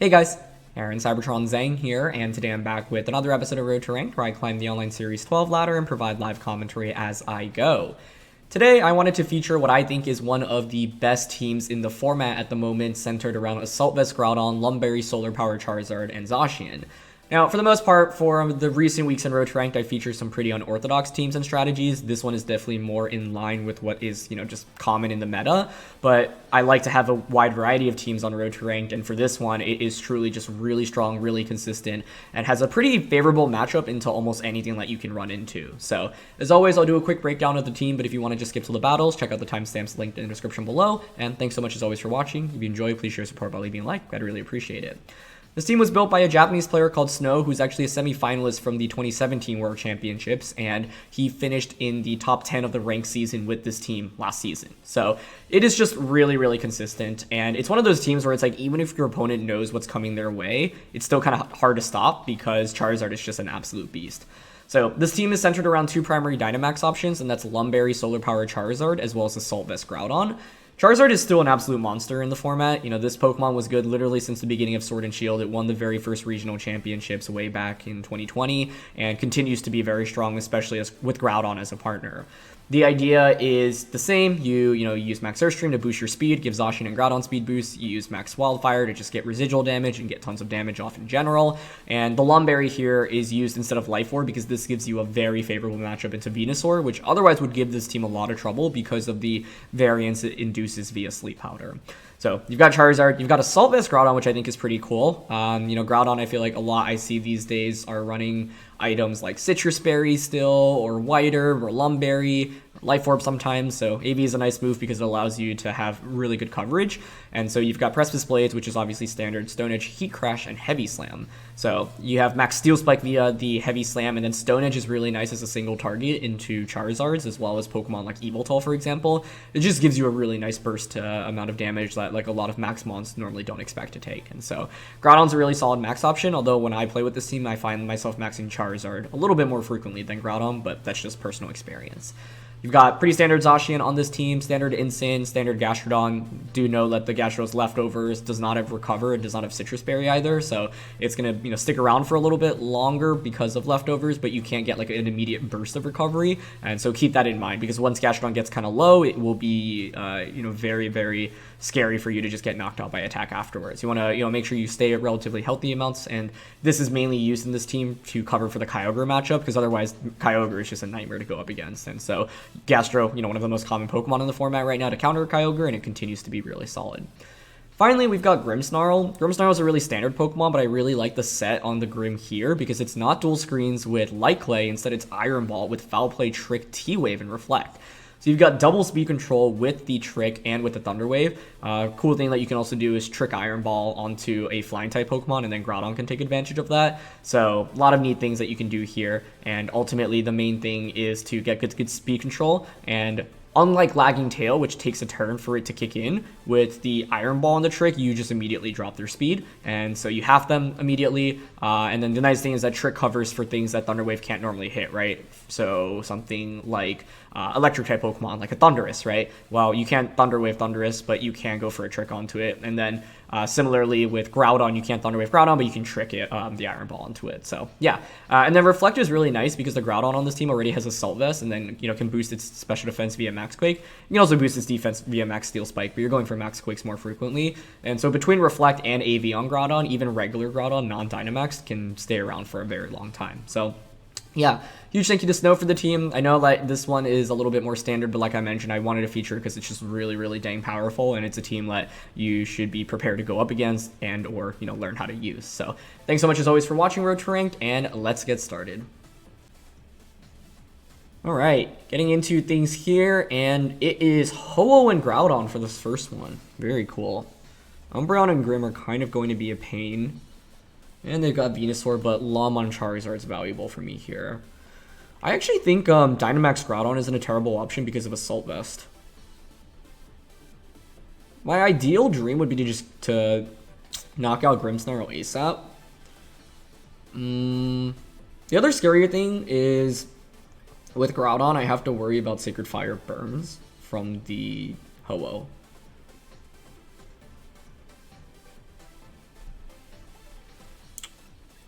Hey guys, Aaron Cybertron Zhang here, and today I'm back with another episode of Road to Ranked where I climb the online Series 12 ladder and provide live commentary as I go. Today I wanted to feature what I think is one of the best teams in the format at the moment, centered around Assault Vest Groudon, Lum Solar Power Charizard, and Zacian. Now, for the most part, for the recent weeks in Road to Ranked, I featured some pretty unorthodox teams and strategies. This one is definitely more in line with what is, just common in the meta, but I like to have a wide variety of teams on Road to Ranked, and for this one, it is truly just really strong, really consistent, and has a pretty favorable matchup into almost anything that you can run into. So, as always, I'll do a quick breakdown of the team, but if you want to just skip to the battles, check out the timestamps linked in the description below, and thanks so much as always for watching. If you enjoy, please share support by leaving a like. I'd really appreciate it. This team was built by a Japanese player called Snow, who's actually a semi-finalist from the 2017 World Championships, and he finished in the top 10 of the ranked season with this team last season. So it is just really, really consistent, and it's one of those teams where it's like, even if your opponent knows what's coming their way, it's still kind of hard to stop because Charizard is just an absolute beast. So this team is centered around two primary Dynamax options, and that's Lum Solar Power Charizard as well as Assault Vest Groudon. Charizard is still an absolute monster in the format. This Pokemon was good literally since the beginning of Sword and Shield. It won the very first regional championships way back in 2020 and continues to be very strong, especially with Groudon as a partner. The idea is the same. You use Max Airstream to boost your speed, give Zacian and Groudon speed boosts. You use Max Wildfire to just get residual damage and get tons of damage off in general. And the Lum Berry here is used instead of Life Orb because this gives you a very favorable matchup into Venusaur, which otherwise would give this team a lot of trouble because of the variance it induces via Sleep Powder. So you've got Charizard, you've got Assault Vest Groudon, which I think is pretty cool. Groudon, I feel like a lot I see these days are running items like Citrus Berry still, or White Herb, or Lum Berry, Life Orb sometimes. So AV is a nice move because it allows you to have really good coverage. And so you've got Precipice Blades, which is obviously standard, Stone Edge, Heat Crash, and Heavy Slam. So you have Max Steel Spike via the Heavy Slam, and then Stone Edge is really nice as a single target into Charizards, as well as Pokemon like Yveltal, for example. It just gives you a really nice burst amount of damage that like a lot of Max Mons normally don't expect to take. And so Groudon's a really solid max option, although when I play with this team, I find myself maxing Charizard a little bit more frequently than Groudon, but that's just personal experience. You've got pretty standard Zacian on this team, standard Incin, standard Gastrodon. Do know that the Gastrodon's leftovers does not have Recover, it does not have Citrus Berry either, so it's going to stick around for a little bit longer because of leftovers, but you can't get like an immediate burst of recovery, and so keep that in mind because once Gastrodon gets kind of low, it will be very, very scary for you to just get knocked out by attack afterwards. You want to make sure you stay at relatively healthy amounts, and this is mainly used in this team to cover for the Kyogre matchup because otherwise Kyogre is just a nightmare to go up against. And so Gastro, one of the most common Pokemon in the format right now to counter Kyogre, and it continues to be really solid. Finally, we've got Grimmsnarl. Grimmsnarl is a really standard Pokemon, but I really like the set on the Grimm here because it's not dual screens with Light Clay, instead it's Iron Ball with Foul Play, Trick, T-Wave, and Reflect. So you've got double speed control with the Trick and with the Thunder Wave. Cool thing that you can also do is Trick Iron Ball onto a Flying type Pokemon, and then Groudon can take advantage of that. So a lot of neat things that you can do here, and ultimately the main thing is to get good speed control. And unlike Lagging Tail, which takes a turn for it to kick in, with the Iron Ball and the Trick, you just immediately drop their speed, and so you half them immediately. And then the nice thing is that Trick covers for things that Thunder Wave can't normally hit, right? So something like Electric type Pokemon, like a Thundurus, right? Well, you can't Thunder Wave Thundurus, but you can go for a Trick onto it. And then similarly with Groudon, you can't Thunder Wave Groudon, but you can Trick it, the Iron Ball onto it. So yeah, and then Reflect is really nice because the Groudon on this team already has Assault Vest, and then can boost its special defense via Max Quake. You can also boost its defense via Max Steel Spike, but you're going for Max Quakes more frequently. And so between Reflect and AV on Groudon, even regular Groudon, non-Dynamax, can stay around for a very long time. So yeah, huge thank you to Snow for the team. I know that this one is a little bit more standard, but like I mentioned, I wanted to feature because it's just really, really dang powerful, and it's a team that you should be prepared to go up against and or learn how to use. So thanks so much as always for watching Road to Ranked, and let's get started. All right, getting into things here, and it is Ho-Oh and Groudon for this first one. Very cool. Umbreon and Grimm are kind of going to be a pain. And they've got Venusaur, but Lum on Charizard is valuable for me here. I actually think Dynamax Groudon isn't a terrible option because of Assault Vest. My ideal dream would be to knock out Grimmsnarl ASAP. The other scarier thing is with Groudon, I have to worry about Sacred Fire burns from the Ho-Oh.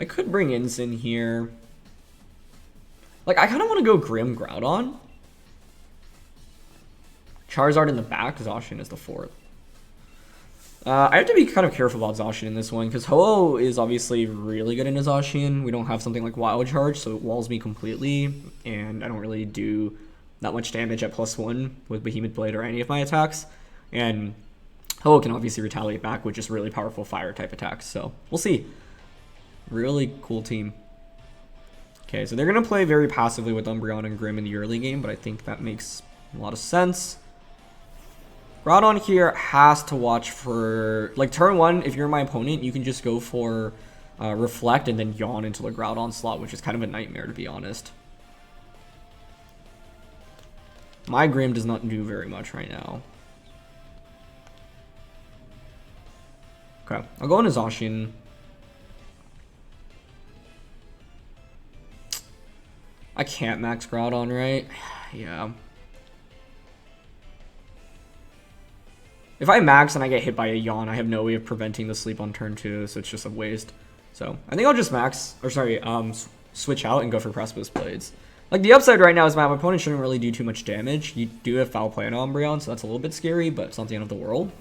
I could bring Incin here. Like, I kind of want to go Grim Groudon. Charizard in the back, Zacian is the 4th. I have to be kind of careful about Zacian in this one, because Ho-Oh is obviously really good in Zacian. We don't have something like Wild Charge, so it walls me completely, and I don't really do that much damage at +1 with Behemoth Blade or any of my attacks. And Ho-Oh can obviously retaliate back with just really powerful fire-type attacks, so we'll see. Really cool team. Okay, so they're going to play very passively with Umbreon and Grim in the early game, but I think that makes a lot of sense. Groudon here has to watch for, like, turn 1, if you're my opponent, you can just go for Reflect and then yawn into the Groudon slot, which is kind of a nightmare, to be honest. My Grim does not do very much right now. Okay, I'll go into Zacian. I can't max Groudon, right? Yeah. If I max and I get hit by a yawn, I have no way of preventing the sleep on turn 2, so it's just a waste. So I think I'll just max, or sorry, switch out and go for Precipice Blades. Like, the upside right now is my opponent shouldn't really do too much damage. You do have Foul Play on Umbreon, so that's a little bit scary, but it's not the end of the world.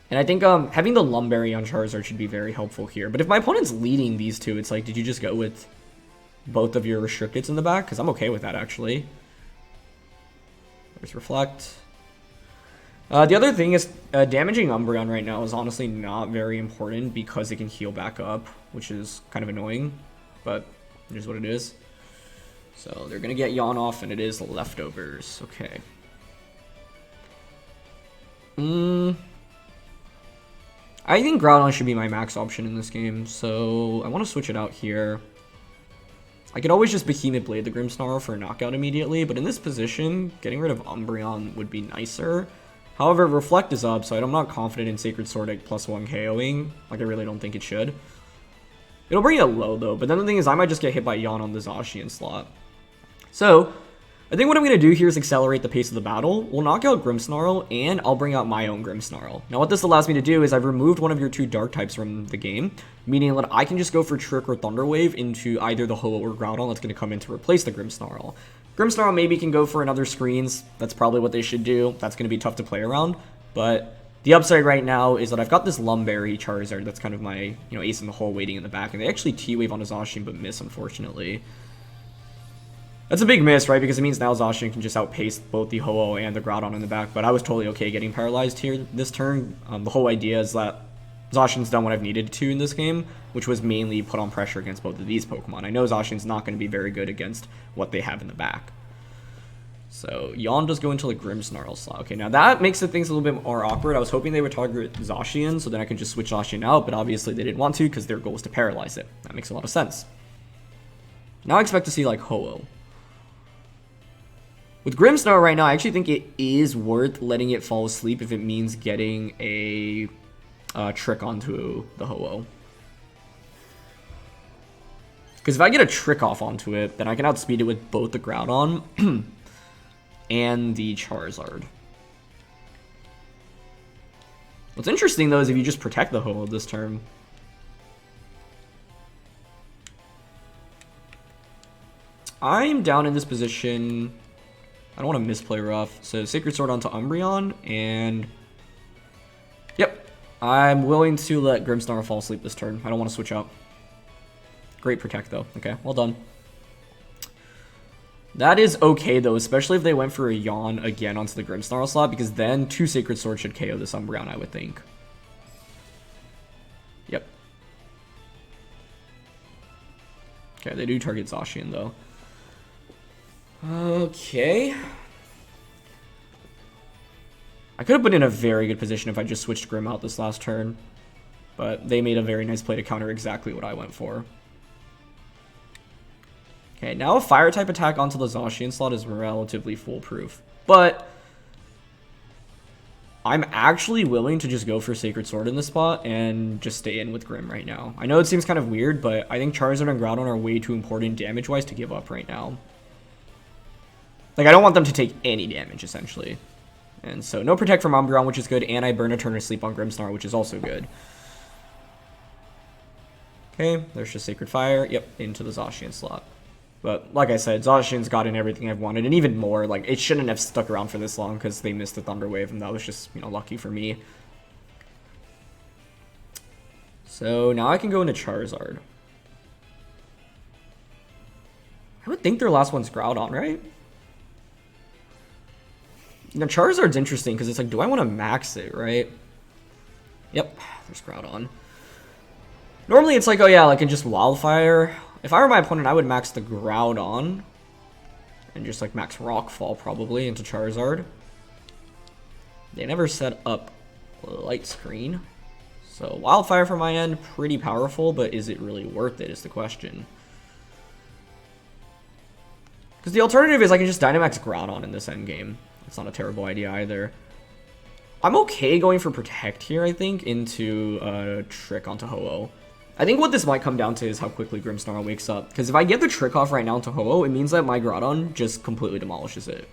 And I think having the Lumberry on Charizard should be very helpful here. But if my opponent's leading these two, it's like, did you just go with both of your Restricteds in the back? Because I'm okay with that, actually. There's Reflect. The other thing is damaging Umbreon right now is honestly not very important because it can heal back up, which is kind of annoying, but it is what it is. So they're going to get Yawn off, and it is Leftovers. Okay. I think Groudon should be my max option in this game, so I want to switch it out here. I could always just Behemoth Blade the Grimmsnarl for a knockout immediately, but in this position, getting rid of Umbreon would be nicer. However, Reflect is up, so I'm not confident in Sacred Sword at +1 KOing. Like, I really don't think it should. It'll bring it low, though, but then the thing is, I might just get hit by Yawn on the Zacian slot. So, I think what I'm going to do here is accelerate the pace of the battle. We'll knock out Grimmsnarl, and I'll bring out my own Grimmsnarl. Now, what this allows me to do is I've removed one of your 2 dark types from the game, meaning that I can just go for Trick or Thunder Wave into either the Ho-Oh or Groudon that's going to come in to replace the Grimmsnarl. Grimmsnarl maybe can go for another screens. That's probably what they should do. That's going to be tough to play around, but the upside right now is that I've got this Lumberry Charizard that's kind of my, ace in the hole waiting in the back, and they actually T-Wave on a Zacian but miss, unfortunately. That's a big miss, right? Because it means now Zacian can just outpace both the Ho-Oh and the Groudon in the back, but I was totally okay getting paralyzed here this turn. The whole idea is that Zacian's done what I've needed to in this game, which was mainly put on pressure against both of these Pokemon. I know Zacian's not going to be very good against what they have in the back. So, Yawn does go into the Grimmsnarl slot. Okay, now that makes the things a little bit more awkward. I was hoping they would target Zacian, so then I could just switch Zacian out, but obviously they didn't want to because their goal was to paralyze it. That makes a lot of sense. Now I expect to see, like, Ho-Oh. With Grimmsnarl right now, I actually think it is worth letting it fall asleep if it means getting a trick onto the Ho-Oh. Because if I get a trick off onto it, then I can outspeed it with both the Groudon and the Charizard. What's interesting, though, is if you just protect the Ho-Oh this turn. I'm down in this position. I don't want to misplay rough. So Sacred Sword onto Umbreon, and yep, I'm willing to let Grimmsnarl fall asleep this turn. I don't want to switch out. Great protect, though. Okay, well done. That is okay, though, especially if they went for a Yawn again onto the Grimmsnarl slot, because then 2 Sacred Swords should KO this Umbreon, I would think. Yep. Okay, they do target Zacian, though. Okay. I could have been in a very good position if I just switched Grim out this last turn, but they made a very nice play to counter exactly what I went for. Okay, now a Fire-type attack onto the Zacian slot is relatively foolproof, but I'm actually willing to just go for Sacred Sword in this spot and just stay in with Grim right now. I know it seems kind of weird, but I think Charizard and Groudon are way too important damage-wise to give up right now. Like, I don't want them to take any damage, essentially. And so, no Protect from Umbreon, which is good, and I burn a turn of sleep on Grimmsnarl, which is also good. Okay, there's just Sacred Fire. Yep, into the Zacian slot. But like I said, Zacian's gotten everything I've wanted, and even more. Like, it shouldn't have stuck around for this long because they missed the Thunder Wave, and that was just, you know, lucky for me. So now I can go into Charizard. I would think their last one's Groudon, right? You know, Charizard's interesting because it's like, do I want to max it, right? Yep, there's Groudon. Normally it's like, oh yeah, like in just Wildfire. If I were my opponent, I would max the Groudon. And just like max Rockfall probably into Charizard. They never set up Light Screen. So Wildfire from my end, pretty powerful, but is it really worth it is the question. Because the alternative is I can just Dynamax Groudon in this endgame. It's not a terrible idea either. I'm okay going for Protect here, I think, into Trick onto Ho-Oh. I think what this might come down to is how quickly Grimmsnarl wakes up. Because if I get the Trick off right now into Ho-Oh, it means that my Groudon just completely demolishes it.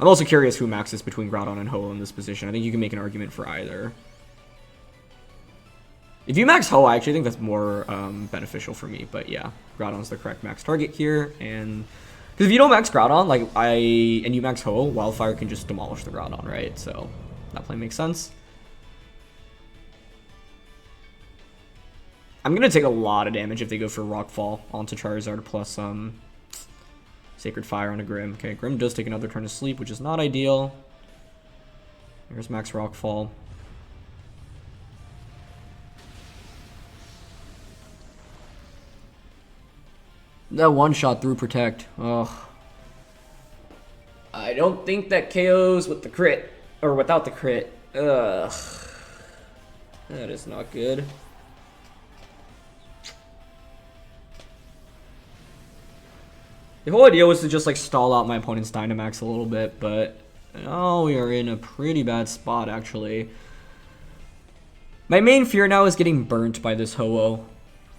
I'm also curious who maxes between Groudon and Ho-Oh in this position. I think you can make an argument for either. If you max Ho-Oh, I actually think that's more beneficial for me. But yeah, Groudon's the correct max target here. And because if you don't max Groudon, like and you max Ho-Oh, Wildfire can just demolish the Groudon, right? So that play makes sense. I'm going to take a lot of damage if they go for Rockfall onto Charizard plus Sacred Fire on a Grimm. Okay, Grimm does take another turn to sleep, which is not ideal. Here's max Rockfall. That one shot through Protect. Ugh. I don't think that KOs with the crit. Or without the crit. Ugh. That is not good. The whole idea was to just like stall out my opponent's Dynamax a little bit, but oh, we are in a pretty bad spot actually. My main fear now is getting burnt by this Ho-Oh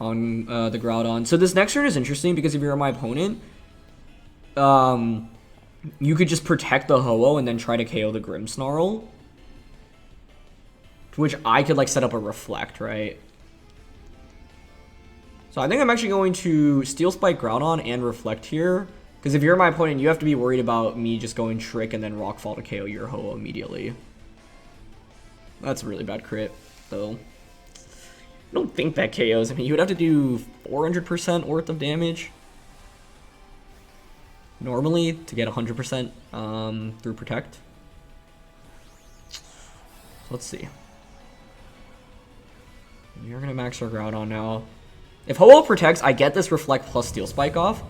on the Groudon. So this next turn is interesting because if you're my opponent, you could just protect the Ho-Oh and then try to KO the Grimmsnarl. To which I could like set up a Reflect, right? So I think I'm actually going to Steel Spike Groudon and Reflect here. Because if you're my opponent, you have to be worried about me just going Trick and then Rockfall to KO your Ho-Oh immediately. That's a really bad crit, though. I don't think that KOs. I mean, you would have to do 400% worth of damage normally to get 100% through Protect. So let's see. You're going to max our Groudon now. If Ho-Oh protects, I get this Reflect plus Steel Spike off.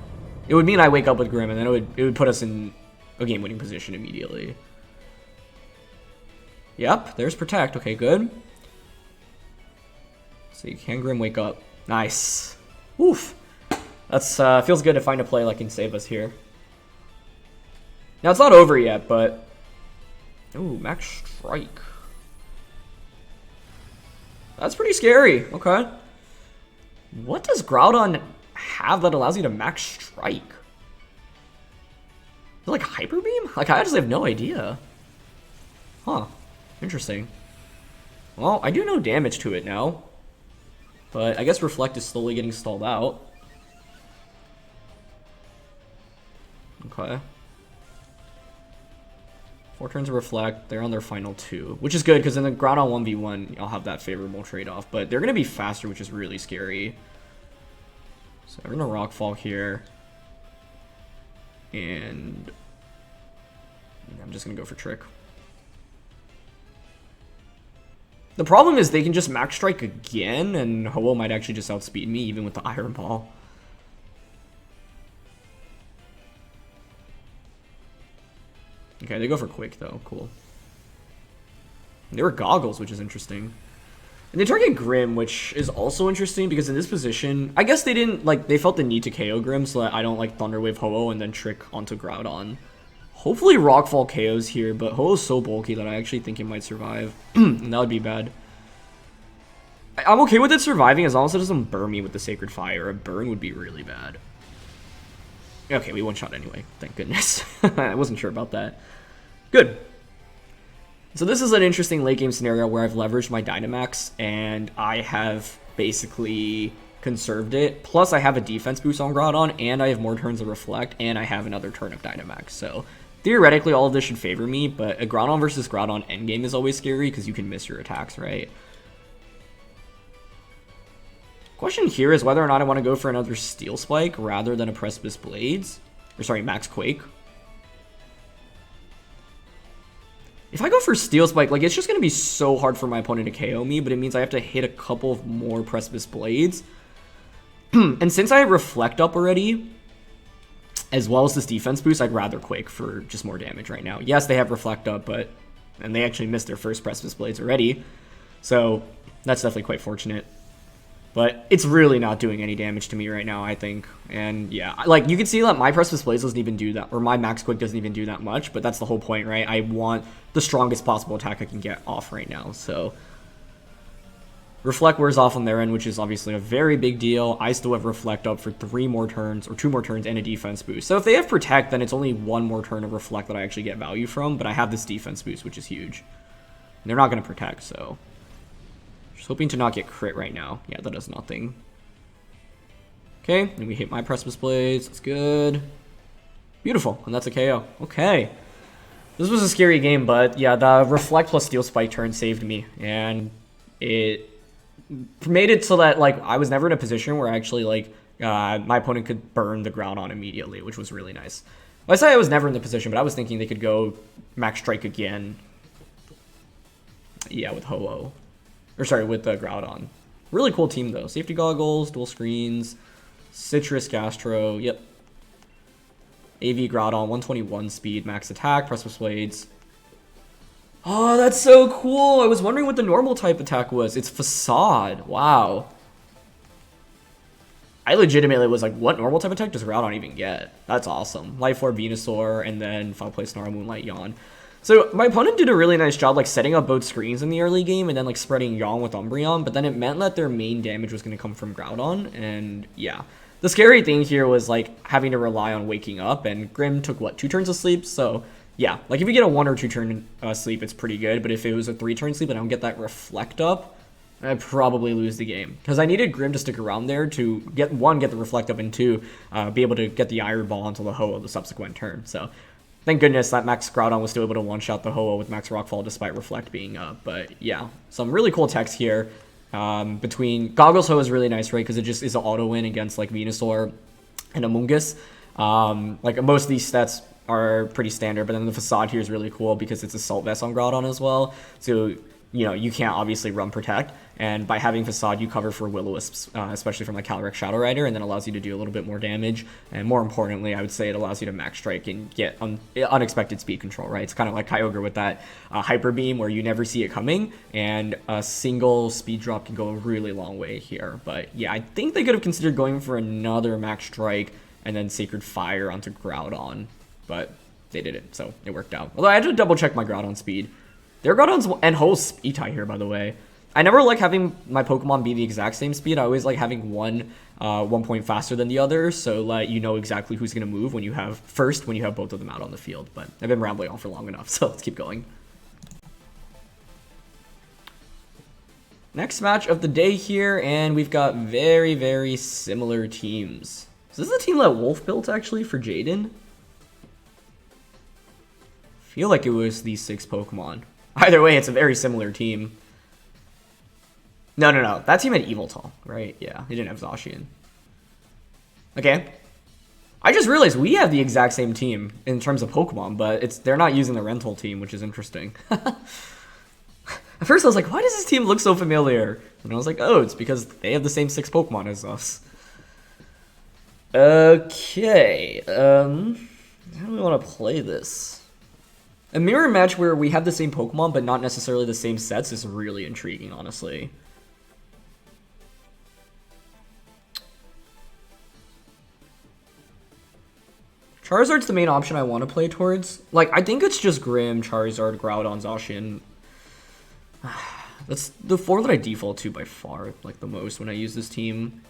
It would mean I wake up with Grimm, and then it would put us in a game-winning position immediately. Yep, there's Protect. Okay, good. So you can Grimm wake up. Nice. Oof. That's feels good to find a play that can save us here. Now, it's not over yet, but... Ooh, Max Strike. That's pretty scary. Okay. What does Groudon have that allows you to max Strike? Is it like Hyper Beam? Like, I actually have no idea. Huh. Interesting. Well, I do know damage to it now. But I guess Reflect is slowly getting stalled out. Okay. 4 turns of Reflect. They're on their final 2. Which is good, because in the Groudon 1v1, I'll have that favorable trade-off. But they're going to be faster, which is really scary. So we're going to Rockfall here. And I'm just going to go for Trick. The problem is they can just Max Strike again, and Ho-Oh might actually just outspeed me, even with the Iron Ball. Okay, they go for Quick, though. Cool. They were Goggles, which is interesting. And they target Grimm, which is also interesting, because in this position, I guess they didn't, like, they felt the need to KO Grimm, so that I don't, like, Thunder Wave Ho-Oh and then Trick onto Groudon. Hopefully Rockfall KOs here, but Ho-Oh's so bulky that I actually think it might survive. And that would be bad. I'm okay with it surviving as long as it doesn't burn me with the Sacred Fire. A burn would be really bad. Okay, we one-shot anyway. Thank goodness. I wasn't sure about that. Good. So this is an interesting late-game scenario where I've leveraged my Dynamax, and I have basically conserved it. Plus, I have a defense boost on Groudon, and I have more turns of Reflect, and I have another turn of Dynamax. So, theoretically, all of this should favor me, but a Groudon versus Groudon endgame is always scary because you can miss your attacks, right? Question here is whether or not I want to go for another Steel Spike rather than a Precipice Blades. Or sorry, Max Quake. If I go for Steel Spike, like, it's just going to be so hard for my opponent to KO me, but it means I have to hit a couple of more Precipice Blades. And since I have Reflect up already, as well as this defense boost, I'd rather Quake for just more damage right now. Yes, they have Reflect up, and they actually missed their first Precipice Blades already. So, that's definitely quite fortunate. But it's really not doing any damage to me right now, I think. And yeah, like, you can see that my Precipice Blades doesn't even do that, or my Max Quick doesn't even do that much, but that's the whole point, right? I want the strongest possible attack I can get off right now, so... Reflect wears off on their end, which is obviously a very big deal. I still have Reflect up for 3 more turns, or 2 more turns, and a defense boost. So if they have Protect, then it's only 1 more turn of Reflect that I actually get value from, but I have this defense boost, which is huge. And they're not going to Protect, so... Just hoping to not get crit right now. Yeah, that does nothing. Okay, and we hit my Precipice Blades. That's good. Beautiful, and that's a KO. Okay. This was a scary game, but yeah, the Reflect plus Steel Spike turn saved me, and it made it so that, like, I was never in a position where actually, like, my opponent could burn the Groudon immediately, which was really nice. Well, I say I was never in the position, but I was thinking they could go Max Strike again. Yeah, with Ho-Oh. Or sorry, with the Groudon. Really cool team, though. Safety Goggles, Dual Screens, Citrus, Gastro, yep. AV Groudon, 121 speed, max attack, Precipice Blades. Oh, that's so cool! I was wondering what the normal type attack was. It's Facade. Wow. I legitimately was like, what normal type attack does Groudon even get? That's awesome. Life Orb, Venusaur, and then Foul Play, Snarl, Moonlight, Yawn. So my opponent did a really nice job, like, setting up both screens in the early game and then, like, spreading Yawn with Umbreon, but then it meant that their main damage was going to come from Groudon, and yeah. The scary thing here was, like, having to rely on waking up, and Grim took, what, 2 turns of sleep? So, yeah, like, if you get a 1 or 2 turn sleep, it's pretty good, but if it was a 3 turn sleep and I don't get that Reflect up, I'd probably lose the game. Because I needed Grim to stick around there to, get the Reflect up, and 2, be able to get the Iron Ball until the Ho-Oh the subsequent turn, so... Thank goodness that Max Groudon was still able to one-shot the Ho-Oh with Max Rockfall despite Reflect being up. But yeah, some really cool text here. Between Goggles Ho is really nice, right? Because it just is an auto-win against like Venusaur and Amoonguss. Like most of these stats are pretty standard, but then the Facade here is really cool because it's Assault Vest on Groudon as well. So, you know, you can't obviously run Protect. And by having Facade, you cover for Will-O-Wisps, especially from like Calyrex Shadow Rider, and then allows you to do a little bit more damage. And more importantly, I would say it allows you to Max Strike and get unexpected speed control, right? It's kind of like Kyogre with that Hyper Beam where you never see it coming, and a single speed drop can go a really long way here. But yeah, I think they could have considered going for another Max Strike and then Sacred Fire onto Groudon, but they didn't, so it worked out. Although I had to double check my Groudon speed. Their Groudon's and whole speed tie here, by the way. I never like having my Pokemon be the exact same speed. I always like having one point faster than the other, so like you know exactly who's gonna move when you have both of them out on the field. But I've been rambling on for long enough, so let's keep going. Next match of the day here, and we've got very, very similar teams. Is this the team that Wolf built actually for Jaden? I feel like it was these 6 Pokemon. Either way, it's a very similar team. No. That team had Eviltal, right? Yeah, they didn't have Zacian. Okay. I just realized we have the exact same team in terms of Pokemon, but they're not using the rental team, which is interesting. At first I was like, why does this team look so familiar? And I was like, oh, it's because they have the same 6 Pokemon as us. Okay. How do we want to play this? A mirror match where we have the same Pokemon, but not necessarily the same sets is really intriguing, honestly. Charizard's the main option I want to play towards. Like, I think it's just Grim, Charizard, Groudon, Zacian. That's the 4 that I default to by far, like, the most when I use this team.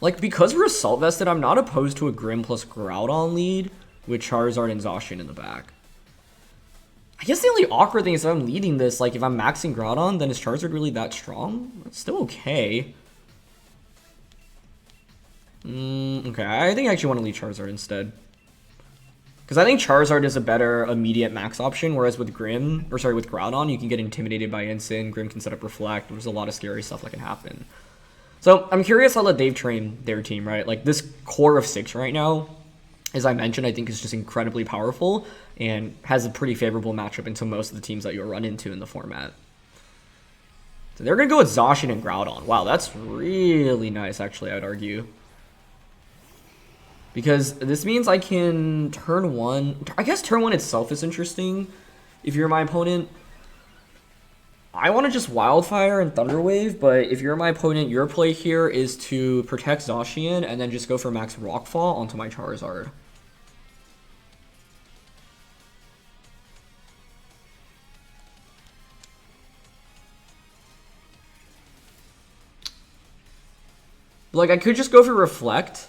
Like, because we're Assault Vested, I'm not opposed to a Grim plus Groudon lead with Charizard and Zacian in the back. I guess the only awkward thing is if I'm leading this, like if I'm maxing Groudon, then is Charizard really that strong? It's still okay. Okay, I think I actually want to lead Charizard instead. Because I think Charizard is a better immediate max option, whereas with with Groudon, you can get intimidated by Incin, Grim can set up Reflect, there's a lot of scary stuff that can happen. So I'm curious how they've trained their team, right? Like this core of 6 right now, as I mentioned, I think is just incredibly powerful and has a pretty favorable matchup into most of the teams that you'll run into in the format. So they're going to go with Zacian and Groudon. Wow, that's really nice, actually, I'd argue. Because this means I can turn 1... I guess turn 1 itself is interesting if you're my opponent. I want to just Wildfire and Thunder Wave, but if you're my opponent, your play here is to protect Zacian and then just go for max Rockfall onto my Charizard. Like, I could just go for Reflect,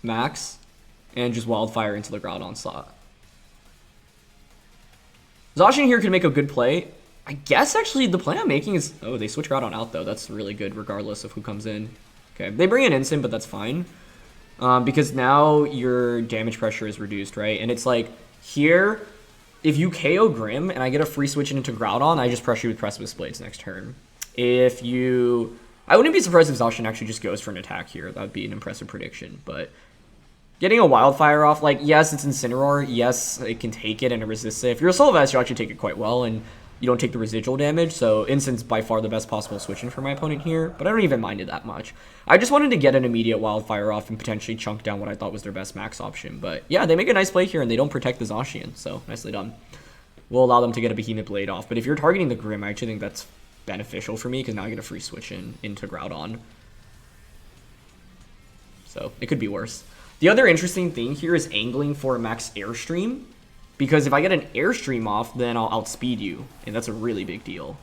max, and just Wildfire into the Groudon slot. Zacian here could make a good play. I guess, actually, the play I'm making is... Oh, they switch Groudon out, though. That's really good, regardless of who comes in. Okay, they bring in Incin, but that's fine. Because now your damage pressure is reduced, right? And it's like, here, if you KO Grim and I get a free switch into Groudon, I just pressure you with Precipice Blades next turn. If you... I wouldn't be surprised if Zacian actually just goes for an attack here. That would be an impressive prediction, but... Getting a Wildfire off, like, yes, it's Incineroar. Yes, it can take it and it resists it. If you're a Soul Vest, you actually take it quite well, and you don't take the residual damage, so Incin's by far the best possible switching for my opponent here, but I don't even mind it that much. I just wanted to get an immediate Wildfire off and potentially chunk down what I thought was their best max option, but yeah, they make a nice play here, and they don't protect the Zacian, so nicely done. We'll allow them to get a Behemoth Blade off, but if you're targeting the Grim, I actually think that's beneficial for me, because now I get a free switch into Groudon. So, it could be worse. The other interesting thing here is angling for a max Airstream, because if I get an Airstream off, then I'll outspeed you, and that's a really big deal.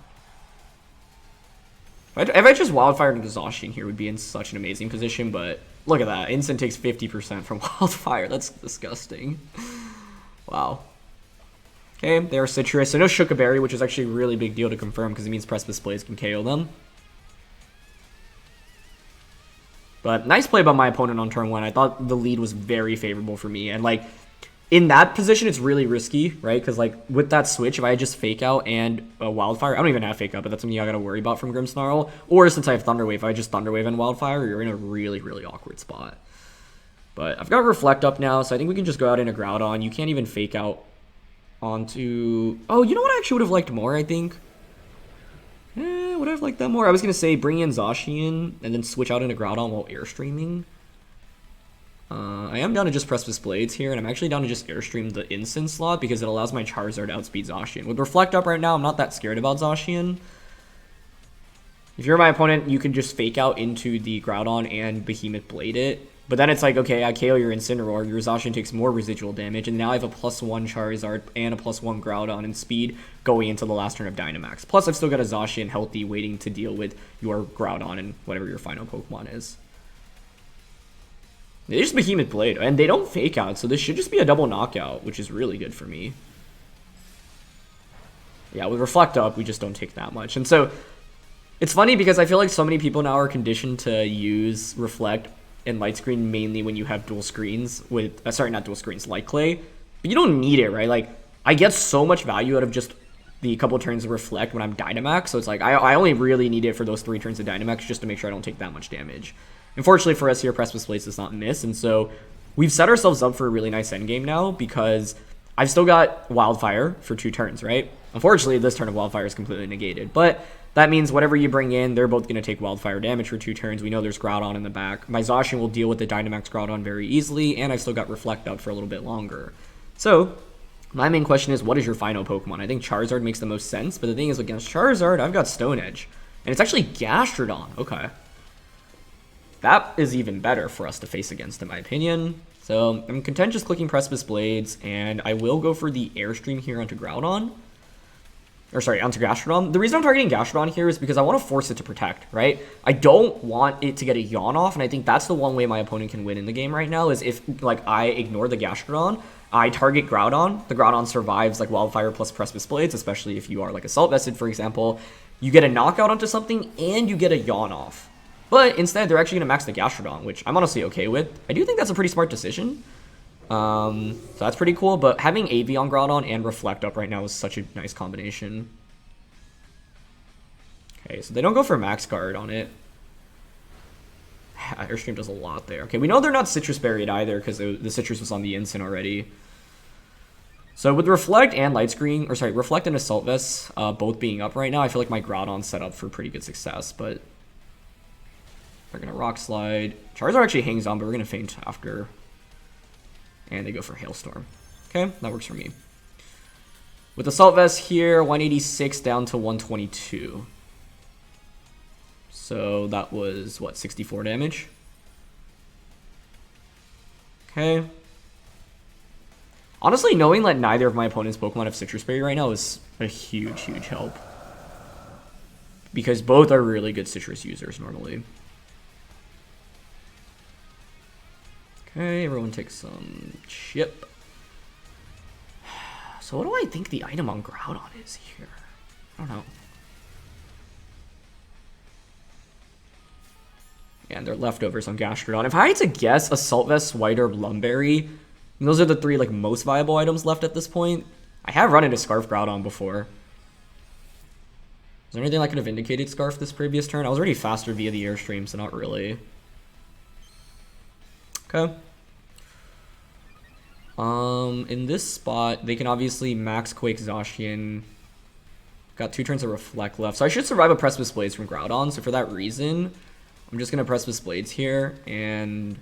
If I just Wildfire into Zacian here, would be in such an amazing position, but look at that. Incin takes 50% from Wildfire. That's disgusting. Wow. Okay, they're Citrus. So no Shuckle, which is actually a really big deal to confirm, because it means Precipice Blades can KO them. But nice play by my opponent on turn 1. I thought the lead was very favorable for me. And, like, in that position, it's really risky, right? Because, like, with that switch, if I just Fake Out and a Wildfire... I don't even have Fake Out, but that's something I got to worry about from Grimmsnarl. Or since I have Thunder Wave, if I just Thunder Wave and Wildfire, you're in a really, really awkward spot. But I've got Reflect up now, so I think we can just go out into Groudon. You can't even Fake Out onto... Oh, you know what I actually would have liked more, I think? Would I have liked that more? I was going to say bring in Zacian and then switch out into Groudon while Airstreaming. I am down to just Precipice Blades here, and I'm actually down to just Airstream the Incin slot because it allows my Charizard to outspeed Zacian. With Reflect up right now, I'm not that scared about Zacian. If you're my opponent, you can just Fake Out into the Groudon and Behemoth Blade it. But then it's like, okay, I KO your Incineroar, your Zacian takes more residual damage, and now I have a +1 Charizard and a +1 Groudon in speed going into the last turn of Dynamax. Plus, I've still got a Zacian healthy waiting to deal with your Groudon and whatever your final Pokemon is. They just Behemoth Blade, and they don't Fake Out, so this should just be a double knockout, which is really good for me. Yeah, with Reflect up, we just don't take that much. And so, it's funny because I feel like so many people now are conditioned to use Reflect and Light Screen mainly when you have dual screens with, sorry, not dual screens, Light Clay. But you don't need it, right? Like, I get so much value out of just the couple turns of Reflect when I'm Dynamax, so it's like, I only really need it for those 3 turns of Dynamax just to make sure I don't take that much damage. Unfortunately for us here, Precipice Blades does not miss, and so we've set ourselves up for a really nice endgame now because I've still got Wildfire for 2 turns, right? Unfortunately, this turn of Wildfire is completely negated, but that means whatever you bring in, they're both going to take Wildfire damage for 2 turns. We know there's Groudon in the back. My Zacian will deal with the Dynamax Groudon very easily, and I've still got Reflect up for a little bit longer. So, my main question is, what is your final Pokemon? I think Charizard makes the most sense, but the thing is, against Charizard, I've got Stone Edge. And it's actually Gastrodon. Okay. That is even better for us to face against, in my opinion. So, I'm content just clicking Precipice Blades, and I will go for the Airstream here onto Groudon. or sorry, onto Gastrodon. The reason I'm targeting Gastrodon here is because I want to force it to protect, right? I don't want it to get a yawn off, and I think that's the one way my opponent can win in the game right now is if, like, I ignore the Gastrodon, I target Groudon, the Groudon survives, like, Wildfire plus Precipice Blades, especially if you are, like, Assault Vested, for example. You get a knockout onto something, and you get a yawn off. But instead, they're actually going to max the Gastrodon, which I'm honestly okay with. I do think that's a pretty smart decision. So that's pretty cool, but having AV on Groudon and Reflect up right now is such a nice combination. Okay, so they don't go for Max Guard on it. Airstream does a lot there. Okay, we know they're not Citrus Berried either because the Citrus was on the Incin already. So with Reflect and Light Screen, or sorry, Reflect and Assault Vest both being up right now, I feel like my Groudon's set up for pretty good success, but they're going to Rock Slide. Charizard actually hangs on, but we're going to Feint after. And they go for Hailstorm. Okay, that works for me. With Assault Vest here, 186 down to 122. So that was, what, 64 damage? Okay. Honestly, knowing that neither of my opponent's Pokemon have Citrus Berry right now is a huge, huge help. Because both are really good Citrus users normally. Okay, everyone takes some chip. So what do I think the item on Groudon is here? I don't know. And they're leftovers on Gastrodon. If I had to guess, Assault Vest, White Herb, Lumberry, those are the three like most viable items left at this point. I have run into Scarf Groudon before. Is there anything that could have indicated Scarf this previous turn? I was already faster via the Airstream, so not really. Okay. In this spot, they can obviously Max Quake Zacian. Got 2 turns of Reflect left, so I should survive a Precipice Blades from Groudon. So for that reason, I'm just gonna Precipice Blades here, and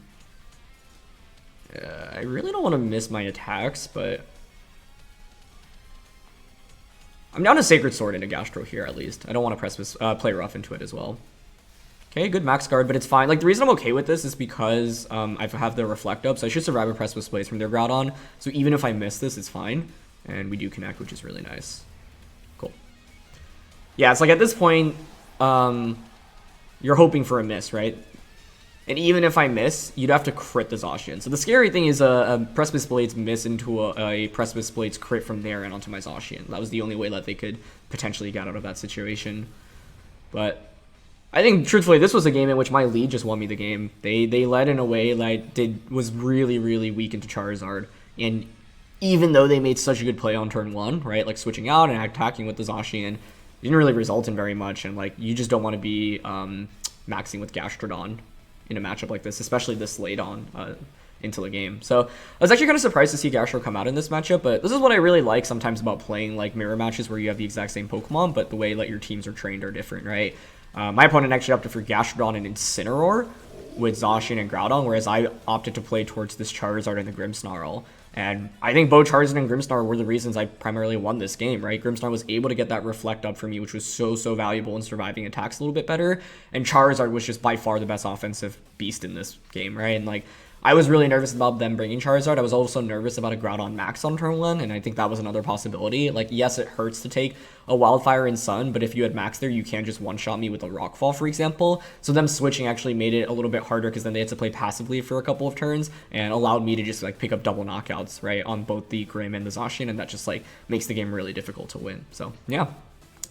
I really don't want to miss my attacks, but I'm down to Sacred Sword into Gastro here at least. I don't want to Precipice play rough into it as well. Okay, good Max Guard, but it's fine. Like, the reason I'm okay with this is because I have the Reflect up, so I should survive a Precipice Blades from their Groudon. So even if I miss this, it's fine. And we do connect, which is really nice. Cool. Yeah, it's like at this point, you're hoping for a miss, right? And even if I miss, you'd have to crit the Zacian. So the scary thing is a Precipice Blades miss into a Precipice Blades crit from there and onto my Zacian. That was the only way that they could potentially get out of that situation. But I think, truthfully, this was a game in which my lead just won me the game. They led in a way that was really, really weak into Charizard. And even though they made such a good play on turn 1, right, like switching out and attacking with the Zacian, didn't really result in very much. And, like, you just don't want to be maxing with Gastrodon in a matchup like this, especially this late on into the game. So I was actually kind of surprised to see Gastro come out in this matchup, but this is what I really like sometimes about playing, like, mirror matches where you have the exact same Pokemon, but the way that your teams are trained are different, right? My opponent actually opted for Gastrodon and Incineroar with Zacian and Groudon, whereas I opted to play towards this Charizard and the Grimmsnarl. And I think both Charizard and Grimmsnarl were the reasons I primarily won this game, right? Grimmsnarl was able to get that Reflect up for me, which was so valuable in surviving attacks a little bit better. And Charizard was just by far the best offensive beast in this game, right? And, like, I was really nervous about them bringing Charizard. I was also nervous about a Groudon Max on turn 1, and I think that was another possibility. Like, yes, it hurts to take a Wildfire and Sun, but if you had Max there, you can't just one-shot me with a Rockfall, for example. So them switching actually made it a little bit harder because then they had to play passively for a couple of turns and allowed me to just, like, pick up double knockouts, right, on both the Grimm and the Zacian, and that just, like, makes the game really difficult to win. So, yeah.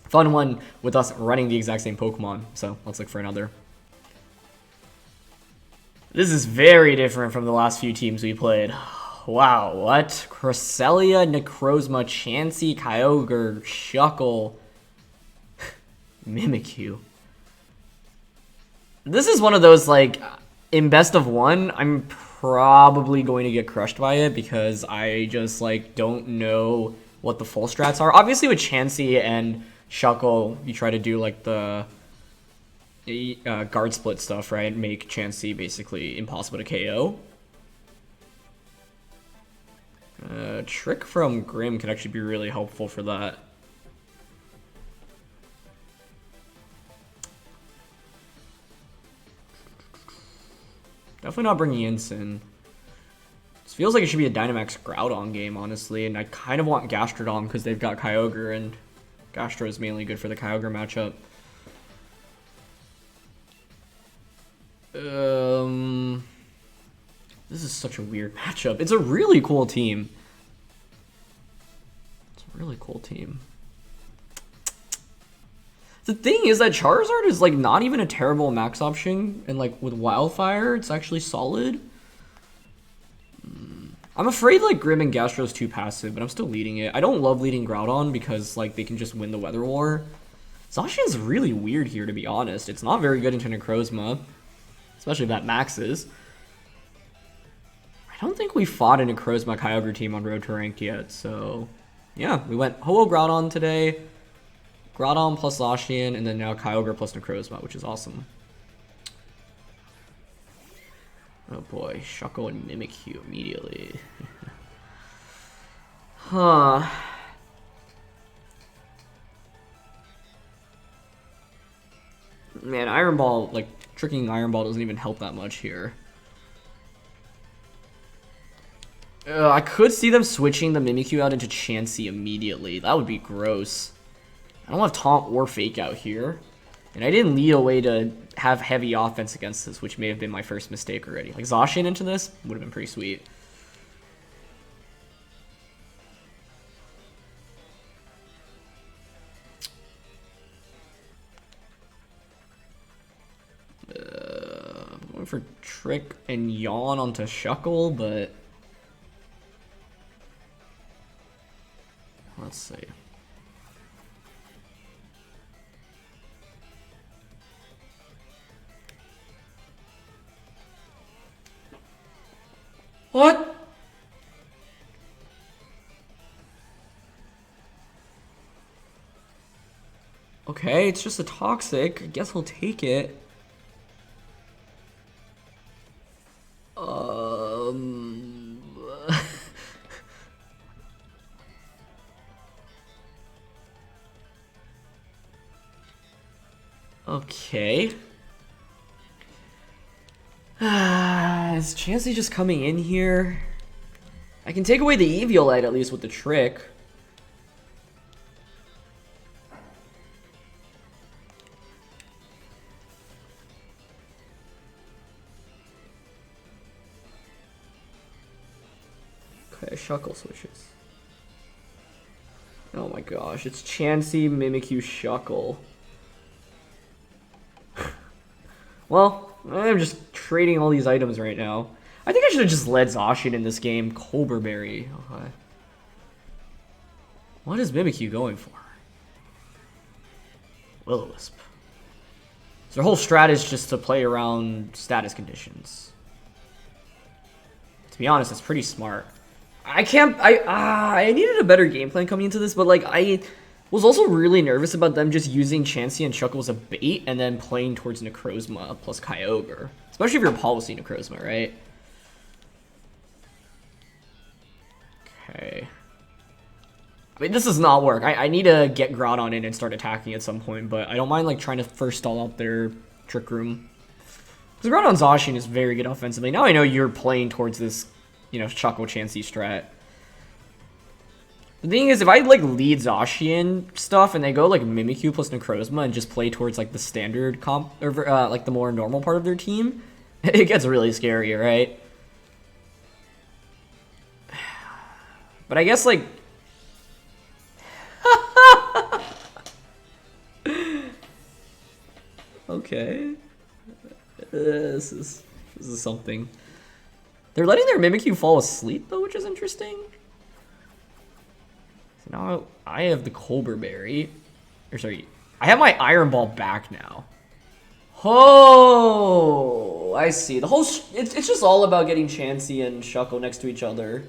Fun one with us running the exact same Pokemon. So, let's look for another. This is very different from the last few teams we played. Wow, what? Cresselia, Necrozma, Chansey, Kyogre, Shuckle, Mimikyu. This is one of those, like, in best of one, I'm probably going to get crushed by it because I just, like, don't know what the full strats are. Obviously with Chansey and Shuckle, you try to do, like, the guard split stuff, right? Make Chansey basically impossible to KO. Trick from Grimm could actually be really helpful for that. Definitely not bringing Incin. This feels like it should be a Dynamax Groudon game, honestly, and I kind of want Gastrodon because they've got Kyogre and Gastro is mainly good for the Kyogre matchup. This is such a weird matchup. It's a really cool team. It's a really cool team. The thing is that Charizard is like not even a terrible max option, and like with Wildfire, it's actually solid. I'm afraid like Grim and Gastro's too passive, but I'm still leading it. I don't love leading Groudon because like they can just win the Weather War. Zacian's really weird here, to be honest. It's not very good into Necrozma, especially if that maxes. I don't think we fought a Necrozma Kyogre team on Road to Rank yet, so yeah, we went Ho-Oh Groudon today, Groudon plus Zacian, and then now Kyogre plus Necrozma, which is awesome. Oh boy, Shuckle and Mimikyu immediately. Huh. Man, Iron Ball, like, tricking Iron Ball doesn't even help that much here. I could see them switching the Mimikyu out into Chansey immediately. That would be gross. I don't have Taunt or Fake Out here. And I didn't lead a way to have heavy offense against this, which may have been my first mistake already. Like, Zacian into this would have been pretty sweet. I'm going for Trick and Yawn onto Shuckle, but let's see. What? Okay, it's just a Toxic. I guess we'll take it. Okay. Is Chansey just coming in here? I can take away the Eviolite at least with the Trick. Okay, Shuckle switches. Oh my gosh, it's Chansey, Mimikyu, Shuckle. Well, I'm just trading all these items right now. I think I should have just led Zacian in this game. Colbur Berry. Okay. What is Mimikyu going for? Will-O-Wisp. So their whole strat is just to play around status conditions. To be honest, it's pretty smart. I needed a better game plan coming into this, but like I was also really nervous about them just using Chansey and Shuckle as a bait and then playing towards Necrozma plus Kyogre. Especially if you're policy Necrozma, right? Okay. I mean, this does not work. I need to get Groudon in and start attacking at some point, but I don't mind like trying to first stall out their Trick Room. Because Groudon Zacian is very good offensively. Now I know you're playing towards this, you know, Shuckle Chansey strat. The thing is, if I like lead Zacian stuff and they go like Mimikyu plus Necrozma and just play towards like the standard comp or like the more normal part of their team, it gets really scary, right? But I guess like okay, this is something. They're letting their Mimikyu fall asleep though, which is interesting. So now I have the Colbur Berry. Or sorry, I have my Iron Ball back now. Oh, I see. The whole it's just all about getting Chansey and Shuckle next to each other.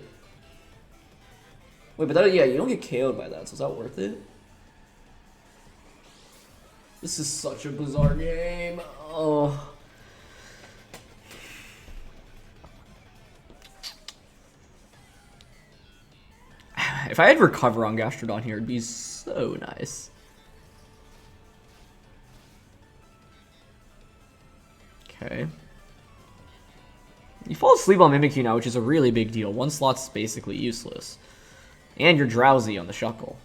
Wait, but that, yeah, you don't get KO'd by that, so is that worth it? This is such a bizarre game. Oh. If I had Recover on Gastrodon here, it'd be so nice. Okay. You fall asleep on Mimikyu now, which is a really big deal. One slot's basically useless. And you're drowsy on the Shuckle.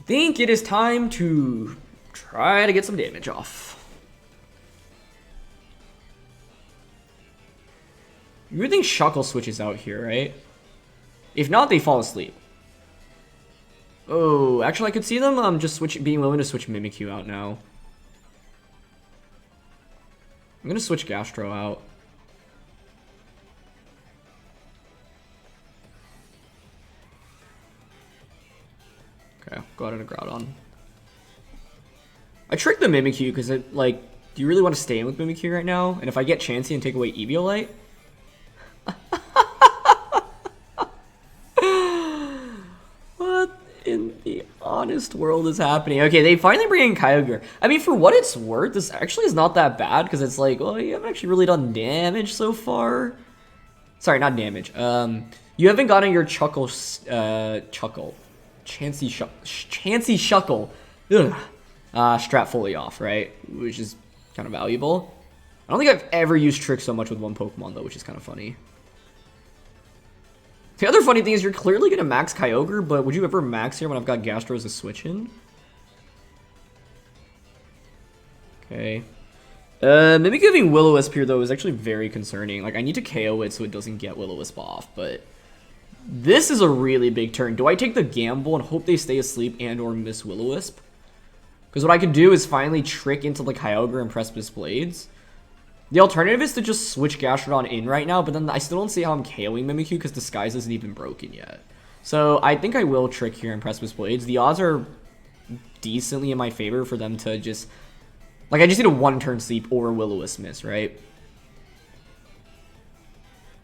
think it is time to try to get some damage off. You would think Shuckle switches out here, right? If not, they fall asleep. Oh, actually, I could see them just being willing to switch Mimikyu out now. I'm gonna switch Gastro out. Okay, go out into Groudon. I tricked the Mimikyu because it, like, do you really want to stay in with Mimikyu right now? And if I get Chansey and take away Eviolite? What in the honest world is happening? Okay, they finally bring in Kyogre. I mean, for what it's worth, this actually is not that bad because it's like, well, you haven't actually really done damage so far. Sorry, not damage. You haven't gotten your Chansey Shuckle. Ugh. Strat fully off, right? Which is kind of valuable. I don't think I've ever used Trick so much with one Pokemon, though, which is kind of funny. The other funny thing is you're clearly going to max Kyogre, but would you ever max here when I've got Gastro as a switch in? Okay. Maybe giving Will-O-Wisp here, though, is actually very concerning. Like, I need to KO it so it doesn't get Will-O-Wisp off, but this is a really big turn. Do I take the gamble and hope they stay asleep and or miss Will-O-Wisp? Because what I could do is finally trick into the Kyogre and Precipice Blades. The alternative is to just switch Gastrodon in right now, but then I still don't see how I'm KOing Mimikyu because Disguise isn't even broken yet. So I think I will trick here in Precipice Blades. The odds are decently in my favor for them to just... Like, I just need a one-turn sleep or Will-O-Wisp miss, right?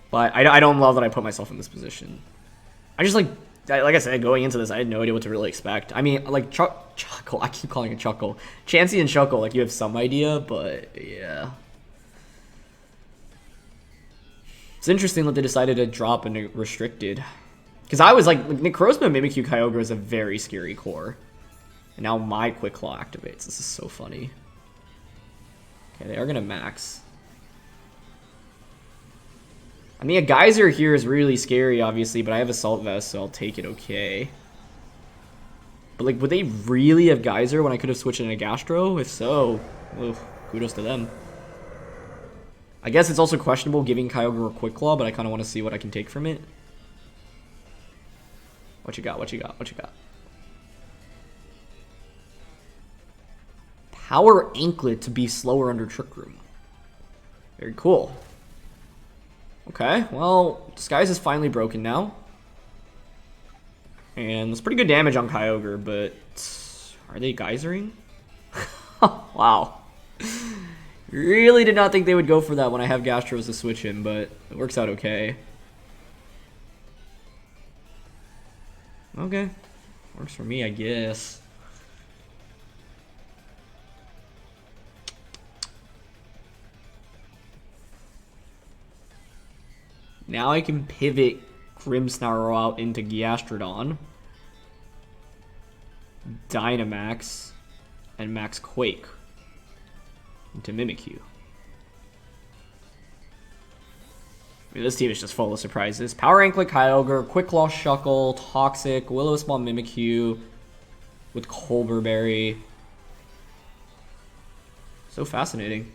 But I don't love that I put myself in this position. I just, like I said, going into this, I had no idea what to really expect. I mean, like, Chuckle, I keep calling it Chuckle. Chansey and Shuckle, like, you have some idea, but yeah. It's interesting that they decided to drop a restricted. Because I was like Necrozma Mimikyu Kyogre is a very scary core. And now my Quick Claw activates. This is so funny. Okay, they are going to max. I mean, a Geyser here is really scary, obviously, but I have Assault Vest, so I'll take it okay. But, like, would they really have Geyser when I could have switched in a Gastro? If so, oof, kudos to them. I guess it's also questionable giving Kyogre a Quick Claw, but I kind of want to see what I can take from it. What you got? What you got? What you got? Power Anklet to be slower under Trick Room. Very cool. Okay, well, Disguise is finally broken now. And there's pretty good damage on Kyogre, but... Are they Geysering? Wow. Really did not think they would go for that when I have Gastros to switch in, but it works out okay. Okay. Works for me, I guess. Now I can pivot Grimmsnarl out into Gastrodon, Dynamax, and Max Quake into Mimikyu. I mean, this team is just full of surprises. Power Anklet Kyogre, Quick Claw Shuckle, Toxic, Will-O-Wisp Mimikyu with Colbur Berry. So fascinating.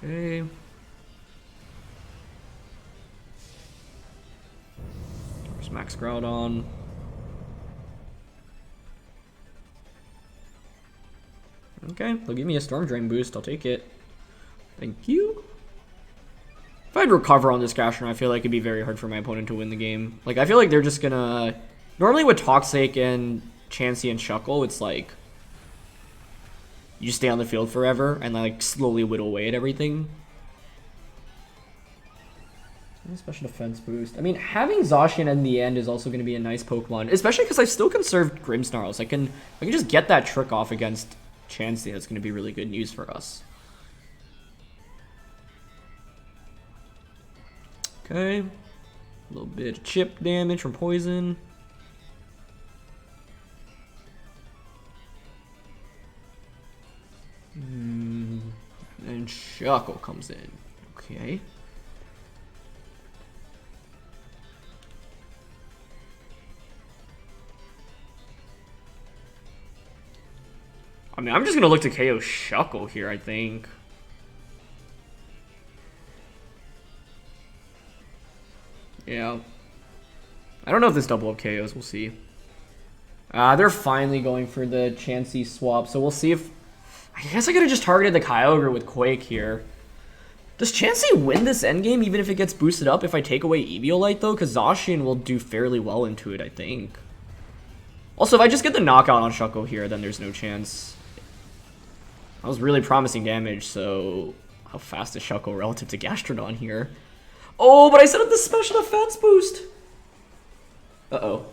Okay. There's Max Groudon. Okay, they'll give me a Storm Drain boost. I'll take it. Thank you. If I'd recover on this Gastrodon, I feel like it'd be very hard for my opponent to win the game. Like, I feel like they're just gonna... Normally with Toxic and Chansey and Shuckle, it's like... You stay on the field forever and like slowly whittle away at everything. Special defense boost. I mean, having Zacian in the end is also going to be a nice Pokemon, especially because I still conserved Grimmsnarls. I can just get that trick off against Chansey. That's going to be really good news for us. Okay, a little bit of chip damage from poison. And Shuckle comes in. Okay. I mean, I'm just gonna look to KO Shuckle here, I think. Yeah. I don't know if this double up KOs, we'll see. They're finally going for the Chansey swap, so we'll see if... I guess I could've just targeted the Kyogre with Quake here. Does Chansey win this endgame even if it gets boosted up if I take away Eviolite though? Because Zacian will do fairly well into it, I think. Also, if I just get the knockout on Shuckle here, then there's no chance. That was really promising damage, so... How fast is Shuckle relative to Gastrodon here? Oh, but I set up the special defense boost! Uh-oh.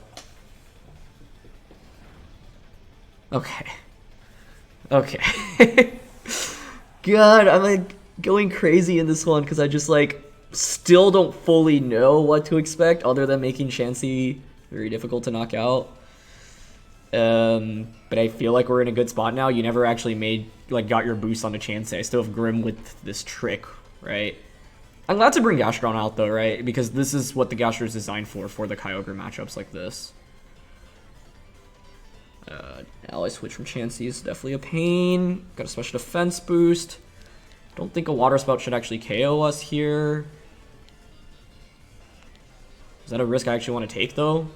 Okay. Okay. God, I'm like going crazy in this one because I just like still don't fully know what to expect other than making Chansey very difficult to knock out. But I feel like we're in a good spot now. You never actually got your boost on a Chansey. I still have Grim with this trick, right? I'm glad to bring Gastrodon out though, right? Because this is what the Gastrodon is designed for the Kyogre matchups like this. Ally switch from Chansey is definitely a pain. Got a special defense boost. Don't think a Water Spout should actually KO us here. Is that a risk I actually want to take though?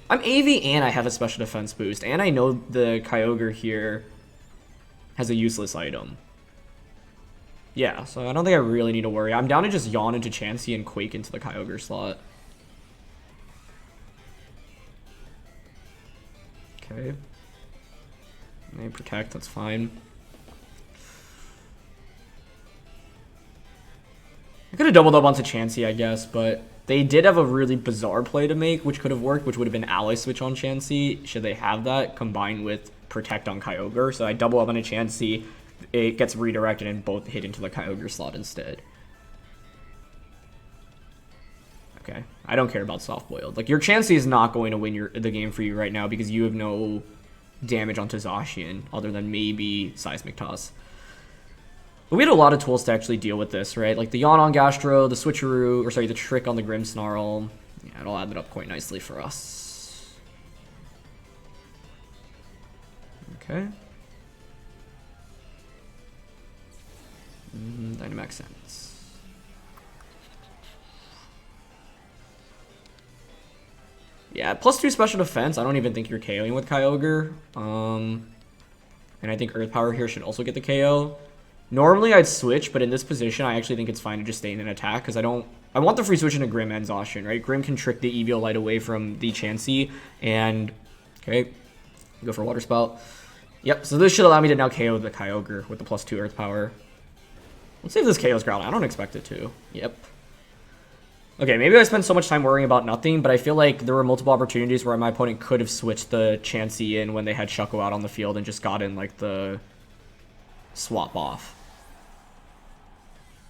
I'm AV and I have a special defense boost, and I know the Kyogre here has a useless item. Yeah, so I don't think I really need to worry. I'm down to just yawn into Chansey and Quake into the Kyogre slot. Okay. They protect, that's fine. I could have doubled up onto Chansey, I guess, but they did have a really bizarre play to make, which could have worked, which would have been Ally Switch on Chansey, should they have that, combined with Protect on Kyogre. So I double up on a Chansey, it gets redirected and both hit into the Kyogre slot instead. Okay, I don't care about soft boiled. Like, your Chansey is not going to win the game for you right now because you have no damage onto Zacian other than maybe Seismic Toss. But we had a lot of tools to actually deal with this, right? Like the yawn on Gastro, the switcheroo, or sorry, the trick on the Grimmsnarl. Yeah, it all added up quite nicely for us. Okay. Dynamax Sense. Yeah, +2 special defense. I don't even think you're KOing with Kyogre. And I think Earth Power here should also get the KO. Normally I'd switch, but in this position I actually think it's fine to just stay in an attack because I want the free switch into Grim and Zacian, right? Grim can trick the Eviolite away from the Chansey, and okay, go for Water Spout. Yep, so this should allow me to now KO the Kyogre with the +2 Earth Power. Let's see if this KOs Groudon. I don't expect it to. Yep. Okay, maybe I spent so much time worrying about nothing, but I feel like there were multiple opportunities where my opponent could have switched the Chansey in when they had Shuckle out on the field and just got in like the swap off.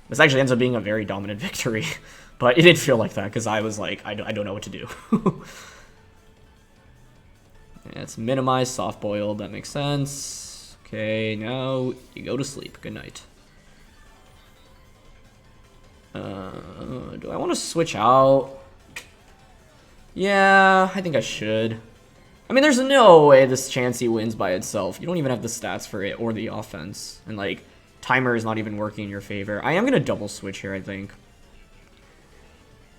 This actually ends up being a very dominant victory, but it didn't feel like that because I was like, I don't know what to do. Yeah, it's minimized, soft boiled, that makes sense. Okay, now you go to sleep. Good night. Do I want to switch out? Yeah, I think I should. I mean, there's no way this Chansey wins by itself. You don't even have the stats for it or the offense. And, like, timer is not even working in your favor. I am going to double switch here, I think.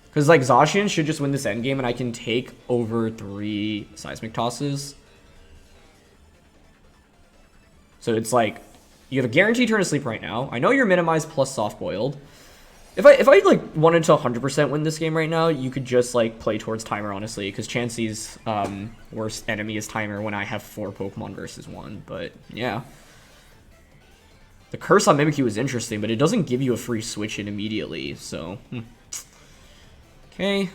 Because, like, Zacian should just win this endgame, and I can take over 3 Seismic Tosses. So it's like, you have a guaranteed turn to sleep right now. I know you're minimized plus soft boiled. If I like wanted to 100% win this game right now, you could just like play towards timer, honestly, because Chansey's worst enemy is timer when I have 4 Pokemon versus 1. But yeah, the curse on Mimikyu is interesting, but it doesn't give you a free switch in immediately. So okay,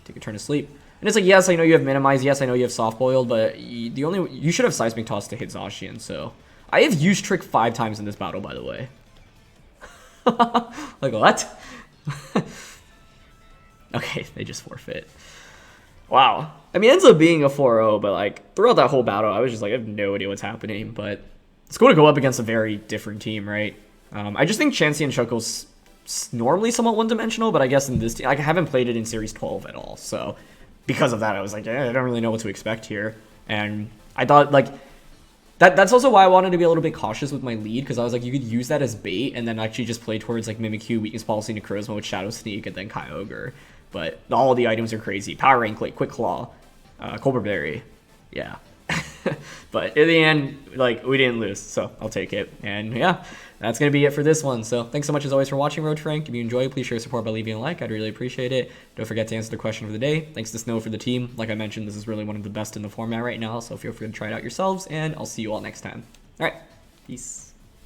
take a turn to sleep, and it's like, yes, I know you have minimize, yes, I know you have soft boiled, but you should have Seismic Toss to hit Zacian. So I have used Trick 5 times in this battle, by the way. Like, what? Okay, they just forfeit. Wow. I mean, it ends up being a 4-0, but like throughout that whole battle, I was just like, I have no idea what's happening. But it's cool to go up against a very different team, right? I just think Chansey and Shuckle's normally somewhat one-dimensional, but I guess in this team, like, I haven't played it in Series 12 at all. So because of that, I was like, I don't really know what to expect here. And I thought, like, That's also why I wanted to be a little bit cautious with my lead, because I was like, you could use that as bait and then actually just play towards like Mimikyu, Weakness Policy, Necrozma with Shadow Sneak, and then Kyogre. But all the items are crazy. Power Rank, like Quick Claw, Cobra Berry, yeah. But in the end, like, we didn't lose, so I'll take it. And yeah, that's gonna be it for this one. So thanks so much as always for watching Road to Rank. If you enjoyed, please share support by leaving a like. I'd really appreciate it. Don't forget to answer the question of the day. Thanks to Snow for the team. Like I mentioned, this is really one of the best in the format right now, so feel free to try it out yourselves, and I'll see you all next time. All right, peace.